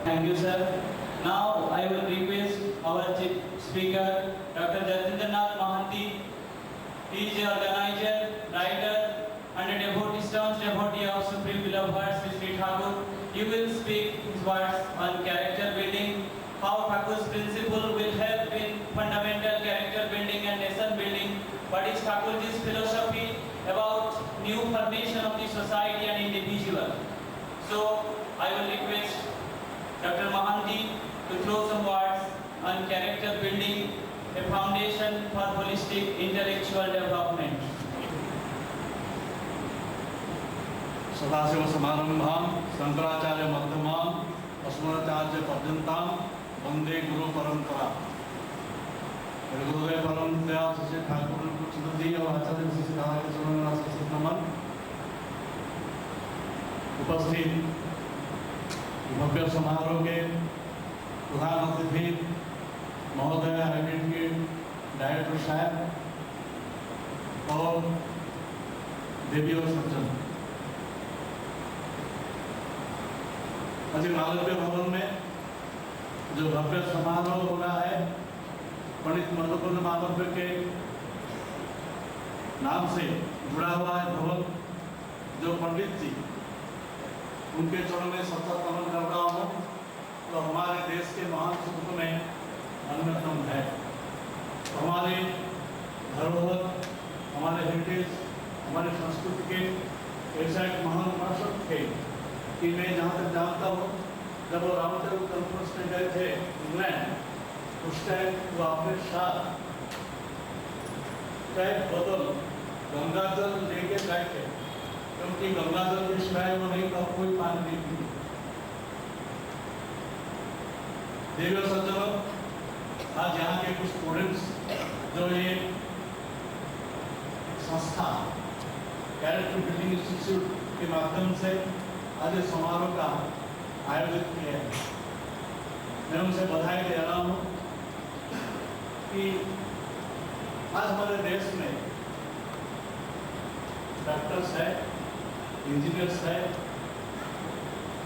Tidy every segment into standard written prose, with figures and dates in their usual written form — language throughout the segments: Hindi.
Thank you, sir. Now I will request our chief speaker, Dr. Jatindranath Mohanty. He is the organizer, writer, and a devotee, staunch devotee of Supreme Beloved Heart, Sri Thakur. He will speak his words on character building, how Thakur's principle will help in fundamental character building and nation building. What is Thakur's philosophy about new formation of the society and individual? So I will request Dr. Mohanty to throw some words on character building, a foundation for holistic intellectual development. Sadashiv समारंभां Shankaracharya मध्यमां अस्मदाचार्य पर्यंतां वंदे गुरु परंपरा। गुरुदेव परम दयाल श्री ठाकुर जी और आचार्य श्री राधा के चरणों में सशक्त नमन। उपस्थित भव्य समारोह के प्रधान अतिथि महोदय, हैबिट के डायरेक्टर साहब और देवी और सज्जन, आज मालव्य भवन में जो भव्य समारोह हो रहा है, पंडित मधुकुंद मालव्य के नाम से जुड़ा हुआ है भवन, जो पंडित जी उनके चरणों में सतत नमन कर रहा हूँ। तो हमारे देश के महान सपूतों में अन्यतम है। तो हमारे धरोहर, हमारे हेरिटेज, हमारे संस्कृति के ऐसा एक महान भाषक थे कि मैं जहाँ तक जानता हूँ, जब वो रामचंद्र कॉन्फ्रेंस में गए थे इंग्लैंड, उस टाइम वो अपने साथ एक बोतल गंगाजल लेके गए थे, क्योंकि गंगाजल के सिवाय वो नहीं, कोई पानी नहीं पी। देवी और सज्जनों, आज यहाँ के कुछ स्टूडेंट्स जो ये संस्था कैरेक्टर बिल्डिंग इंस्टीट्यूट के माध्यम से आज इस समारोह का आयोजित किया है, मैं उनसे बधाई दे रहा हूँ कि आज हमारे देश में डॉक्टर्स है, इंजीनियर्स है,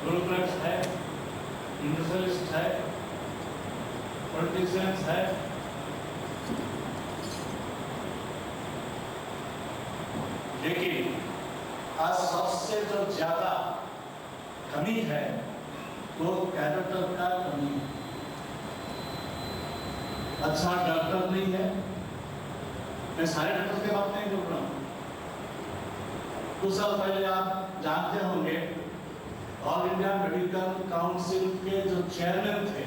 ब्यूरोक्रेट्स है, इंडस्ट्रियलिस्ट है, पॉलिटिशियंस है, लेकिन आज सबसे जो ज्यादा कमी है वो कैरेक्टर का कमी है। अच्छा डॉक्टर नहीं है, मैं सारे डॉक्टर की बात नहीं कर रहा हूँ। कुछ साल पहले आप जानते होंगे, ऑल इंडिया मेडिकल काउंसिल के जो चेयरमैन थे,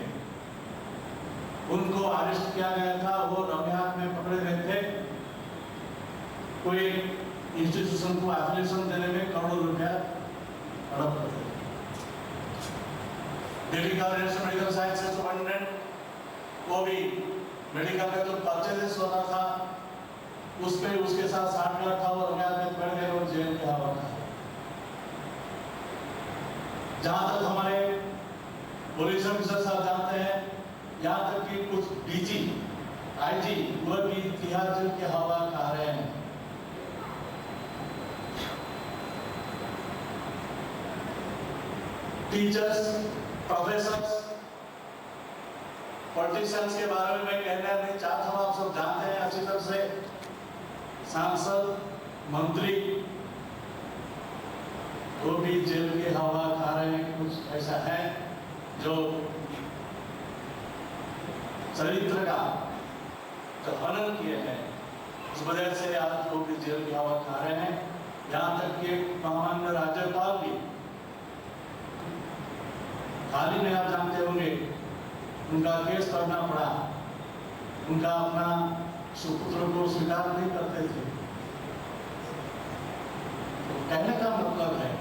उनको अरेस्ट किया गया था। वो रंगहाथ में पकड़े गए थे, कोई इंस्टीट्यूशन को एफिलिएशन देने में करोड़ों रुपया हड़प करते थे। दिल्ली का नेशनल मेडिकल साइंस सुपरिटेंडेंट, वो भी मेडिकल का जो परचेज हो रहा था, उस पे उसके साथ 60 लाख था, वो रंगहाथ में पकड़ गए और जेल के हवाले था। जहां तक हमारे पुलिस ऑफिसर साहब जानते हैं, यहाँ तक कि कुछ डीजी, आईजी वो भी तिहाड़ जेल के हवाले खा रहे हैं। टीचर्स, प्रोफेसर्स, पॉलिटिशियंस के बारे में मैं कहना नहीं चाहता हूँ, आप सब जानते हैं अच्छी तरह से। सांसद, मंत्री वो भी जेल की हवा खा रहे हैं। कुछ ऐसा है जो चरित्र का जो हनन किए हैं, उस वजह से आज वो भी जेल की हवा खा रहे हैं। यहाँ तक कि महामान्य राज्यपाल भी हाल ही में आप जानते होंगे, उनका केस करना पड़ा, उनका अपना सुपुत्र को स्वीकार नहीं करते थे। तो कहने का मतलब है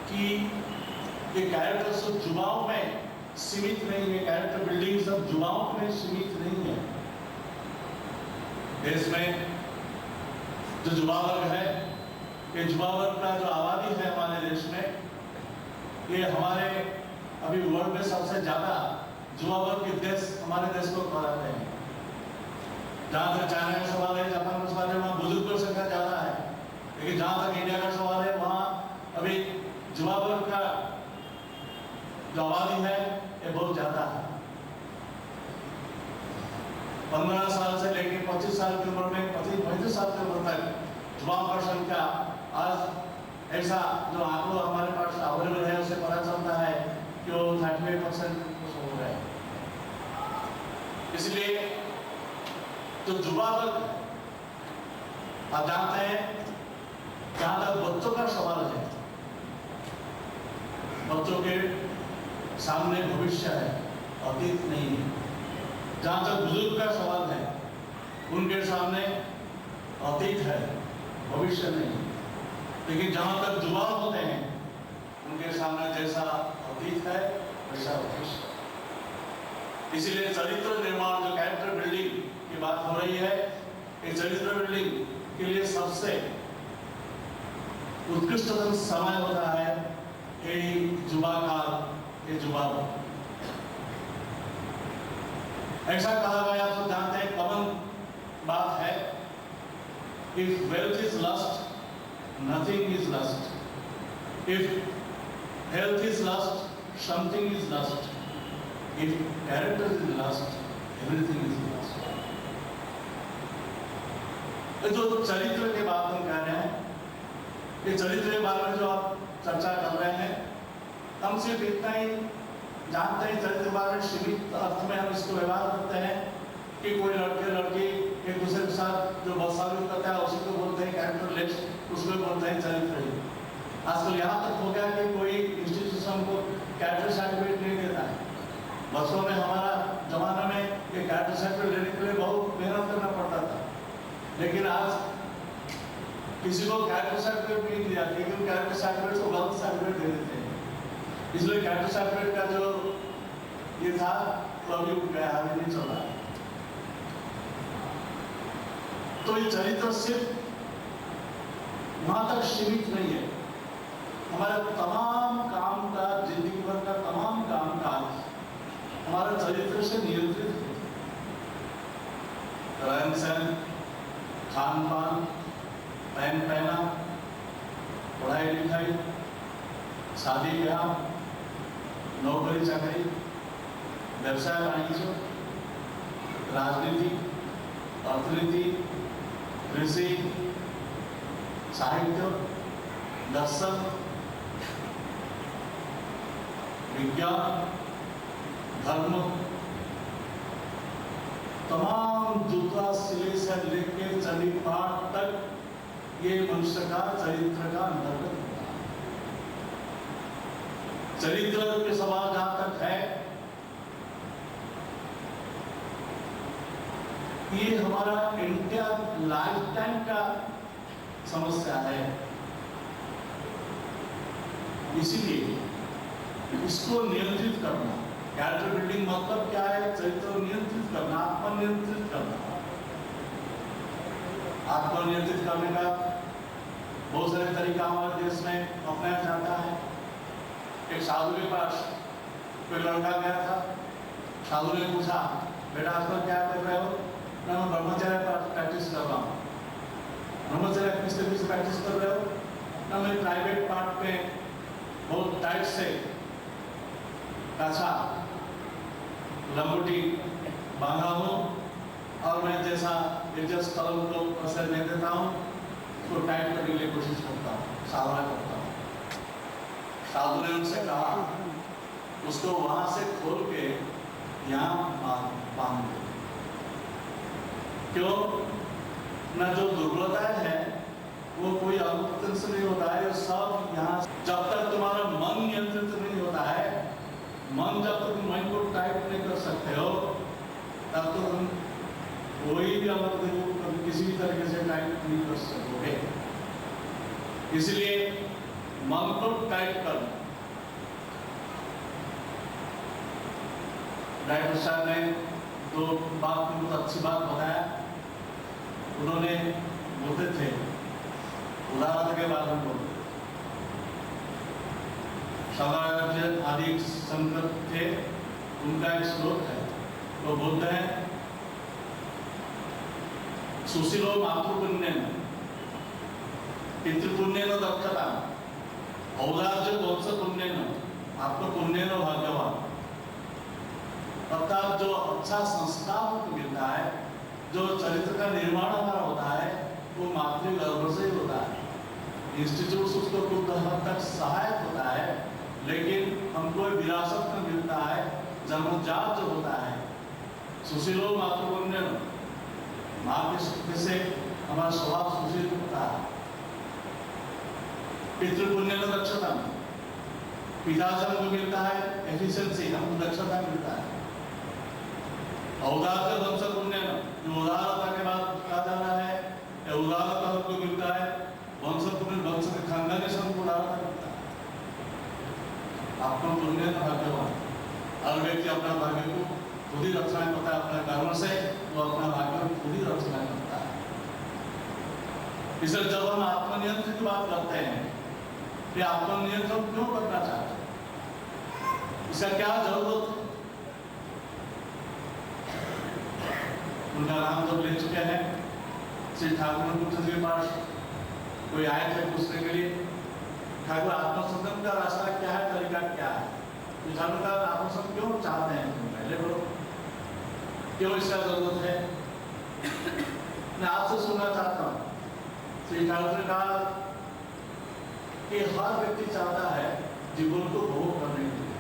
कि ये कैरेक्टर सब युवाओं में सीमित नहीं है, कैरेक्टर बिल्डिंग सब युवाओं में सीमित नहीं है। देश में जो युवा वर्ग है, ये युवा वर्ग का जो आबादी है हमारे देश में, ये हमारे अभी वर्ल्ड में सबसे ज्यादा युवा वर्ग के देश हमारे देश को कहलाते हैं। जहाँ तक चाइना का सवाल है, जापान का सवाल है, वहाँ बुजुर्ग की संख्या ज्यादा है, लेकिन जहाँ तक इंडिया का सवाल है, वहाँ अभी युवा वर्ग का जो आबादी है ये बहुत ज्यादा है। 15 साल से लेकर 25 साल की उम्र में 25-35 साल की उम्र तक युवाओं का संख्या आज ऐसा जो आंकड़ों हमारे पास अवेलेबल है उससे पता चलता है कि वो 38% हो गए। इसलिए जो युवा वर्ग आप जानते हैं जहां तक बच्चों का सवाल है, बच्चों के सामने भविष्य है, अतीत नहीं है। जहां तक बुजुर्ग का सवाल है, उनके सामने अतीत है, भविष्य नहीं। लेकिन जहां तक युवा होते हैं उनके सामने जैसा अतीत है वैसा भविष्य। इसीलिए चरित्र निर्माण जो कैरेक्टर बिल्डिंग की बात हो रही है, ये चरित्र बिल्डिंग के लिए सबसे उत्कृष्टतम समय होता है ये युवा काल, ये युवा। ऐसा कहा गया तो जानते हैं, कॉमन बात है, if wealth is lost nothing is lost, if health is lost something is lost, if character is lost everything is lost. जो चरित्र के बात हम कह रहे हैं, ये चरित्र के बारे में जो आप चर्चा कर रहे हैं, हम सिर्फ इतना ही जानते हैं चरित्र के बारे में सीमित अर्थ में हम इसको व्यवहार करते हैं कि कोई लड़के लड़की एक दूसरे के साथ जो बदसलूकी करता है उसी को बोलते हैं कैरेक्टर लेस, उसको बोलते हैं चरित्र। आजकल यहाँ तक हो गया कि कोई इंस्टीट्यूशन को कैरेक्टर सर्टिफिकेट नहीं देता है। बच्चों में हमारा जमाना में ये कैरेक्टर सर्टिफिकेट लेने के लिए बहुत मेहनत करना पड़ता था, लेकिन आज किसी को कैरेक्टर सर्टिफिकेट नहीं दिया, लेकिन कैरेक्टर सर्टिफिकेट को गलत सर्टिफिकेट दे देते हैं। इसलिए कैरेक्टर सर्टिफिकेट का जो ये था तो अभी उठ गया, अभी नहीं चल रहा है। तो ये चरित्र सिर्फ वहां तक सीमित नहीं है, हमारे तमाम काम का, जिंदगी भर का तमाम काम काज हमारे चरित्र से नियंत्रित है। रहन सहन, खान पान, पहन पहना, पढ़ाई लिखाई, शादी ब्याह, नौकरी चाकरी, व्यवसाय वाणिज्य, राजनीति, अर्थनीति, कृषि, साहित्य, दर्शन, विज्ञान, धर्म, तमाम जूता सिले से लेकर चली पाठ तक ये मनुष्य का चरित्र का अंतर्गत होता है। चरित्र के सवाल जहां तक है, ये हमारा इंडियन लाइफ टाइम का समस्या है। इसीलिए इसको नियंत्रित करना, कैरेक्टर बिल्डिंग मतलब क्या है? चरित्र नियंत्रित करना, आत्मनियंत्रित करना। आत्मनियंत्रित करने का बहुत सारे तरीका हमारे देश में अपनाया जाता है। एक साधु के पास कोई लड़का गया था, साधु ने पूछा, बेटा आजकल क्या कर रहे हो? मैं ब्रह्मचर्य प्रैक्टिस कर रहा हूँ। ब्रह्मचर्य किसके पीछे प्रैक्टिस कर रहे हो? ना मैं प्राइवेट पार्ट पे बहुत टाइट से काछा लंगोटी बांधा हूँ और मैं जैसा एडजस्ट कलम को असर नहीं देता हूँ, उसको टाइट करने के लिए कोशिश करता हूँ, सावरा करता हूँ। साधु ने उनसे कहा, उसको वहां से खोल के यहाँ बांध दो। क्यों? न जो दुर्बलताएं है वो कोई अनुपतन से नहीं होता है, सब यहाँ। जब तक तुम्हारा मन नियंत्रित नहीं होता है, मन जब तक तुम मन को टाइट नहीं कर सकते हो, तब तो तुम कोई भी अमृत को किसी भी तरीके से टाइट नहीं कर सकोगे। इसलिए मन को टाइट करना। डॉक्टर साहब ने दो बात बहुत अच्छी बात बताया। उन्होंने बोलते थे, उदाहरण के बारे में बोलते, सदाचार्य आदि शंकर थे, उनका एक श्लोक है, वो बोलते हैं, सुशीलो मातृपुण्येन पितृपुण्येन दक्षता औदार्य वंश पुण्येन आपको पुण्येन भाग्य अर्थात जो अच्छा संस्कार हमको मिलता है, जो चरित्र का निर्माण हमारा होता है, वो मातृगर्भ से ही होता है। इंस्टीट्यूट उसको कुछ हद तक सहायक होता है, लेकिन हमको विरासत में मिलता है जन्मजात जो होता है। सुशीलो मातृपुण्य, माँ के शक्ति से हमारा स्वभाव सुशील होता है। पितृपुण्य में दक्षता, पिता से हमको मिलता है एफिशिएंसी, हमको दक्षता मिलता है। औदार्य वंश पुण्य, जो उदारता के बाद कहा जाना है, उदारता हमको मिलता है। वंश पुण्य, वंश के खानदानी से हमको उदारता मिलता है। आपको पुण्य भाग्यवान, हर व्यक्ति अपना भाग्य को खुद ही रचना करता है, अपने कर्म से वो अपना भाग्य खुद ही रचना करता है। इसलिए जब हम आत्मनियंत्रण की बात करते हैं, कि आत्मनियंत्रण क्यों करना चाहते हैं, इसका क्या जरूरत है? उनका नाम जब ले चुके हैं, श्री ठाकुर पूछने के पास कोई आए थे पूछने के लिए, ठाकुर आत्मसंयम का रास्ता क्या है, तरीका क्या है? तो ठाकुर का आत्मसंयम क्यों चाहते हैं, पहले बोलो, क्यों इसका जरूरत है? मैं आपसे सुनना चाहता हूँ। श्री ठाकुर ने कहा कि हर व्यक्ति चाहता है जीवन को भोग करने के लिए,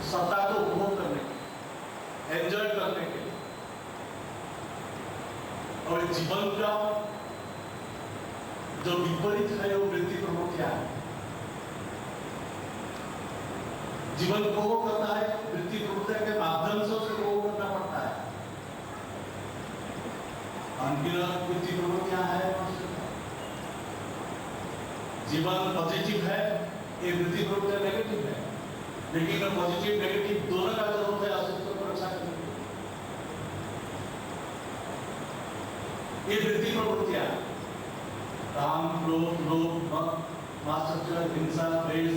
सत्ता को उपभोग करने के लिए, एंजॉय करने के लिए। और जीवन का जो विपरीत है वो वृत्ति प्रवृत्तियां है। जीवन को करना है वृत्ति प्रवृत्तियों के माध्यम से उसे वो करना पड़ता है। अनगिनत वृत्ति प्रवृत्तियां है। जीवन पॉजिटिव है, ये वृत्ति प्रवृत्तियां नेगेटिव है, लेकिन पॉजिटिव नेगेटिव दोनों का जरूरत है अस्तित्व को रक्षा करने के लिए। ये वृत्ति प्रवृत्तियां काम, क्रोध, लोभ, मात्सर्य, हिंसा, द्वेष,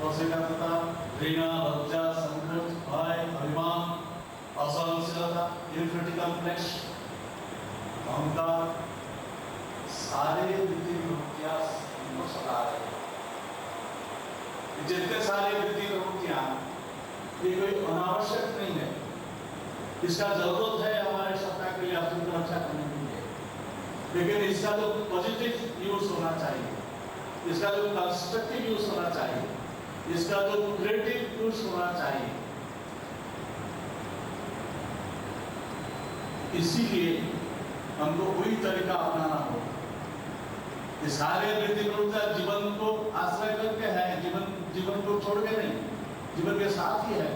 असहिष्णुता, घृणा, लज्जा, संकोच, भय, अभिमान, असहनशीलता, इन्फिनिटी कॉम्प्लेक्स, अहंकार, सारे वृत्ति प्रवृत्तियां हमको सता रहे हैं। जितने सारे वृत्ति प्रवृत्तियां ये कोई अनावश्यक नहीं है, इसका जरूरत है हमारे सत्ता के लिए, अस्तित्व रक्षा करने के लिए, लेकिन इसका जो पॉजिटिव यूज होना चाहिए, इसका जो कंस्ट्रक्टिव यूज होना चाहिए, इसका जो क्रिएटिव यूज होना चाहिए। इसीलिए हमको वही तरीका अपनाना होगा। ये सारे वृत्ति प्रवृत्तियां जीवन को आश्रय करके है, जीवन को छोड़ के नहीं, जीवन के साथ ही है,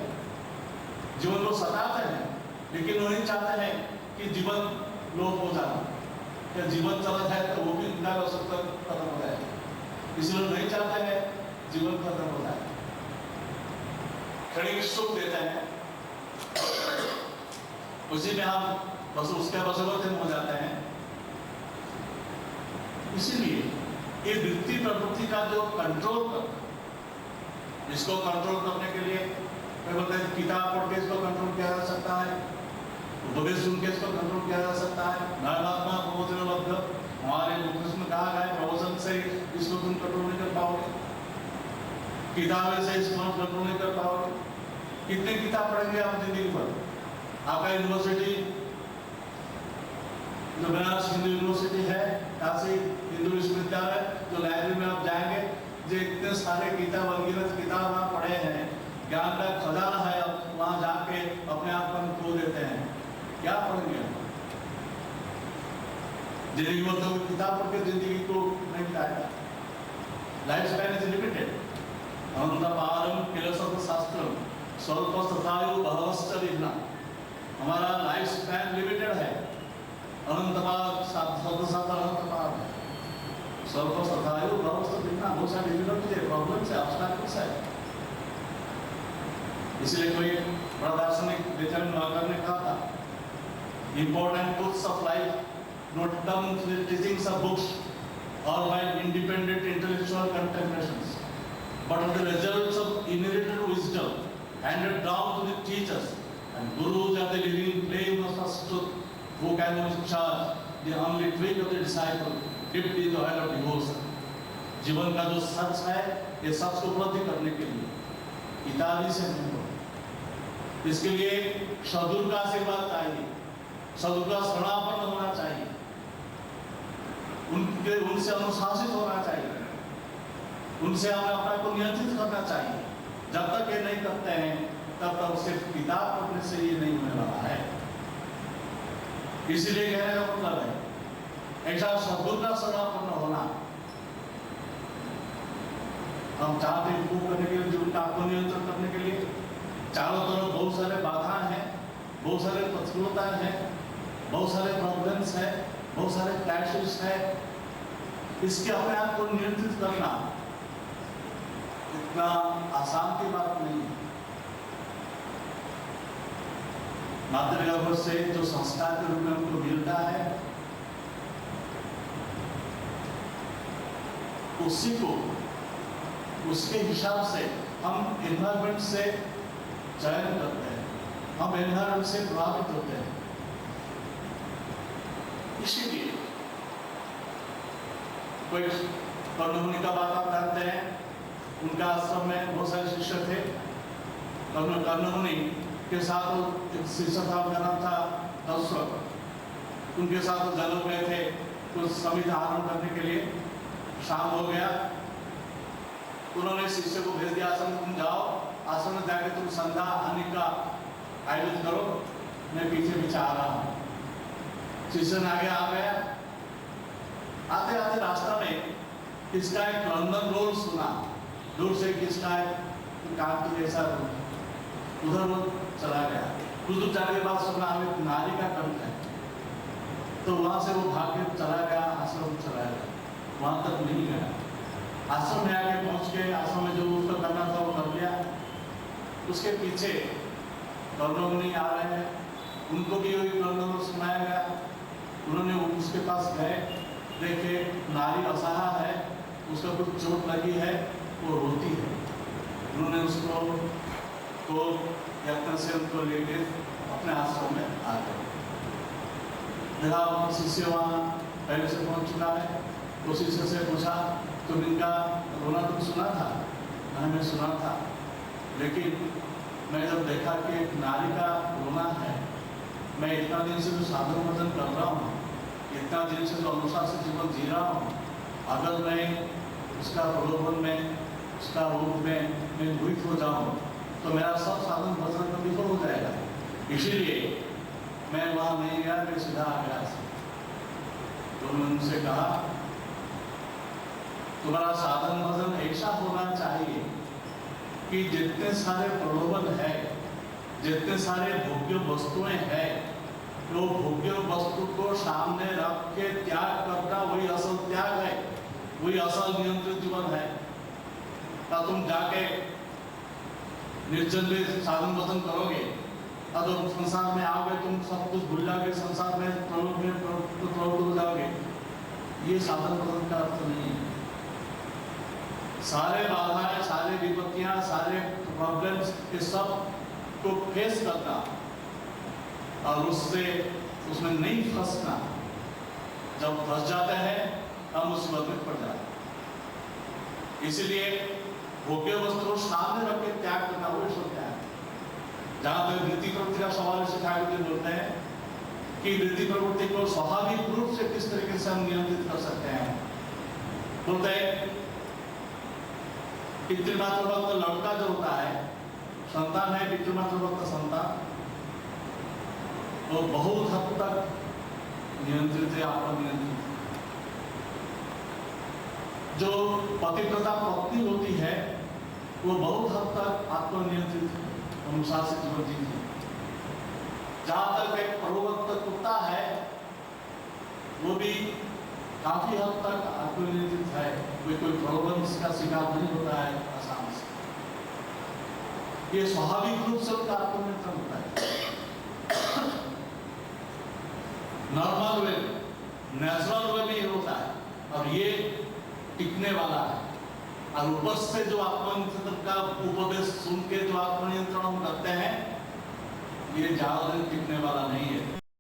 जीवन को सताते हैं, लेकिन वो नहीं चाहते हैं कि जीवन लोप हो जाए, क्या जीवन चला जाए तो वो भी उनका आवश्यकता खत्म हो जाए, इसलिए नहीं चाहते हैं जीवन खत्म हो जाए। क्षणिक सुख देते हैं, उसी में हम बस उसके वशवर्ती हो जाते हैं। इसीलिए ये वृत्ति प्रवृत्ति का जो कंट्रोल करता, इसको कंट्रोल करने के लिए बोलते हैं किताब पढ़ के इसको कंट्रोल किया जा सकता है, उपदेश सुन के इसको कंट्रोल किया जा सकता है। नारात्मा प्रवचन लब्ध, हमारे उपदेश में कहा गया प्रवचन से इसको तुम कंट्रोल नहीं कर पाओगे, किताबें से इसको कंट्रोल नहीं कर पाओगे। कितने किताब पढ़ेंगे आप जिंदगी भर? आपका यूनिवर्सिटी जो बनारस हिंदू यूनिवर्सिटी है, काशी हिंदू विश्वविद्यालय, जो लाइब्रेरी में आप जाएंगे, जो इतने सारे किताब, अनगिनत किताब आप पढ़े हैं, ज्ञान का खजाना है, वहां जाके अपने आप को खो देते हैं, क्या पढ़ेंगे? जिंदगी भर तो किताब पढ़ के जिंदगी को नहीं बिताएगा। Life span is limited. अनंतपारम फिलोसॉफी शास्त्र स्वल्पस्थायु बहवश्च विघ्ना, हमारा लाइफ स्पैन लिमिटेड है। अनंतपार अनंतपार स्वल्पस्थायु बहवश्च विघ्ना, बहुत सारी डिफिकल्टी है, प्रॉब्लम्स है, ऑब्स्टैकल्स है। इसलिए कोई बड़ा दार्शनिक बेचैन वाकर ने कहा था, important truths of life not come to the teachings of books or by independent intellectual contemplations, but are the results of inherited wisdom handed down to the teachers, and gurus are the living flame of first truth, who can charge the only twig of the disciple dipped in the oil of devotion. जीवन का जो सच है, ये सच को उपलब्धि करने के लिए इत्यादि से नहीं हो। इसके लिए सदगुरु का आशीर्वाद चाहिए, सदगुरु का शरणापन्न होना चाहिए, उनसे अनुशासित होना चाहिए, उनसे हमें अपने को नियंत्रित करना चाहिए। जब तक ये नहीं करते हैं तब तक सिर्फ किताब पढ़ने से ये नहीं होने वाला है। इसीलिए कहने का मतलब है ऐसा सदगुरु का शरणापन्न होना। हम चाहते हैं वो करने के लिए, जीवन का आत्मनियंत्रण करने के लिए चारों तरफ बहुत सारे बाधाएं हैं, बहुत सारे प्रतिकूलताएं हैं, बहुत सारे प्रॉब्लम्स है, बहुत सारे क्लैशेस है। इसके अपने आप को नियंत्रित करना इतना आसान की बात नहीं है। मातृगर्भ से जो संस्कार के रूप में उनको मिलता है उसी को, उसके हिसाब से हम एनवायरमेंट से चयन करते हैं, हम एनवायरमेंट से प्रभावित होते हैं। इसीलिए कोई कर्णमुनि का बात आप जानते हैं, उनका आश्रम में बहुत सारे शिष्य थे। कर्णमुनि के साथ एक शिष्य था, उनका नाम था दशरथ। उनके साथ वो जंगल में थे कुछ समिति आरंभ करने के लिए। शाम हो गया, उन्होंने शिष्य को भेज दिया आश्रम, तुम जाओ आश्रम में जाके तुम संध्या आने का आयोजन करो, मैं पीछे पीछे आ रहा हूँ। शिष्य ने आगे आ गया। आते आते रास्ता में किसका एक लंदन रोल सुना, दूर से किसका एक कांट जैसा उधर वो चला गया। कुछ दूर जाने के बाद सुना हमें नारी का कंठ है, तो वहां से वो भाग के चला गया, आश्रम चला गया, वहां तक नहीं गया। आश्रम में आके पहुंच के आश्रम में जो उसको करना था वो कर लिया। उसके पीछे कर्णमुनि आ रहे हैं, उनको भी वही कर्णमुनि सुनाया गया। उन्होंने उसके पास गए, देखे नारी असहाय है, उसका कुछ चोट लगी है, वो रोती है। उन्होंने उसको तो यत्न से उनको लेके अपने आश्रम में आ गए। देखा शिष्य वहाँ पहले से पहुंच चुका है, तो शिष्य से पूछा तुम इनका रोना तुम सुना था? मैंने सुना था, लेकिन मैं जब देखा कि एक नारी का रोना है, मैं इतना दिन से जो साधन भजन कर रहा हूँ, इतना दिन से जो अनुशासित जीवन जी रहा हूँ, अगर मैं उसका प्रलोभन में, उसका रूप में मैं मोहित हो जाऊँ तो मेरा सब साधन भजन का विफल हो जाएगा। इसीलिए मैं वहाँ नहीं गया, मैं सीधा आ गया। तो मैंने उनसे कहा तुम्हारा साधन भजन ऐसा होना चाहिए कि जितने सारे प्रलोभन है, जितने सारे भोग्य वस्तुएं हैं, तो भोग्य वस्तु को सामने रख के त्याग करना वही असल त्याग है, वही असल नियंत्रित जीवन है। तो तुम जाके निर्जन में साधन भजन करोगे और जब संसार में आओगे तुम सब कुछ भूल जाओगे, संसार में प्रवृत्त हो जाओगे, ये साधन भजन का अर्थ नहीं है। सारे बाधाएं, सारे विपत्तियां, सारे प्रॉब्लम्स के सब को फेस करना और उसमें नहीं फंसना। जब फंस जाते हैं हम मुसीबत में पड़ जाते हैं। इसलिए भोग्य वस्तु सामने रख के त्याग करना वही सोचता है। जहां तक वृत्ति प्रवृत्ति का सवाल सिखाए बोलते हैं कि वृत्ति प्रवृत्ति को स्वाभाविक रूप से किस तरीके से हम नियंत्रित कर सकते हैं। बोलते हैं पितृमातृ भक्त लड़का जो होता है, संतान है पितृमातृ भक्त संतान, वो बहुत हद तक नियंत्रित है, आत्मनियंत्रित। जो पतिव्रता पत्नी होती है वो बहुत हद तक आत्मनियंत्रित अनुशासित जीवन जीती है। जहां तक एक प्रवृत्त कुत्ता है वो भी काफी हद तक आत्मनियंत्रित है, कोई प्रॉब्लम का शिकार नहीं होता है आसान से। ये स्वाभाविक रूप से उनका आत्मनियंत्रण होता है। नॉर्मल वे, नेचुरल वे में होता है और ये टिकने वाला है। और ऊपर से जो आत्मनियंत्रण का उपदेश सुन के जो आत्मनियंत्रण हम करते हैं, ये ज्यादा दिन टिकने वाला नहीं है।